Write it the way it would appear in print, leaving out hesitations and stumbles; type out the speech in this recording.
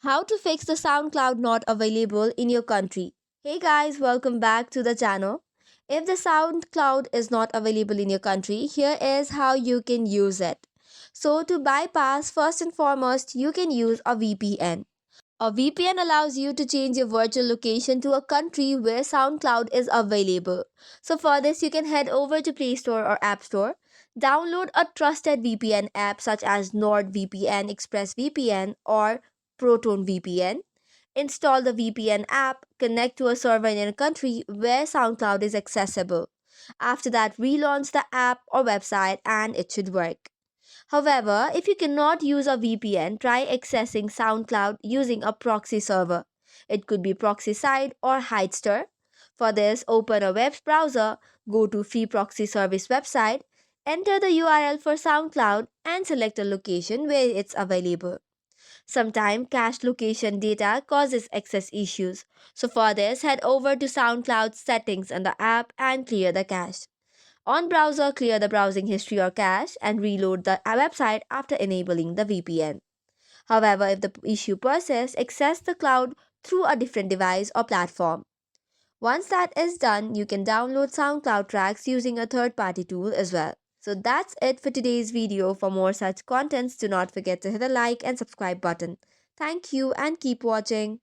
How to fix the SoundCloud not available in your country. Hey guys, welcome back to the channel. If the SoundCloud is not available in your country, here is how you can use it. So to bypass, first and foremost, you can use a VPN. A VPN allows you to change your virtual location to a country where SoundCloud is available. So for this, you can head over to Play Store or App Store, download a trusted VPN app such as NordVPN, ExpressVPN, or ProtonVPN. Install the VPN app, connect to a server in a country where SoundCloud is accessible. After that, relaunch the app or website and it should work. However, if you cannot use a VPN, try accessing SoundCloud using a proxy server. It could be proxy side or Hidester. For this, open a web browser, go to free proxy service website, enter the URL for SoundCloud and select a location where it's available. Sometimes cached location data causes access issues. So for this, head over to SoundCloud settings in the app and clear the cache. On browser, clear the browsing history or cache and reload the website after enabling the VPN. However, if the issue persists, access the cloud through a different device or platform. Once that is done, you can download SoundCloud tracks using a third-party tool as well. So that's it for today's video. For more such contents, do not forget to hit the like and subscribe button. Thank you and keep watching.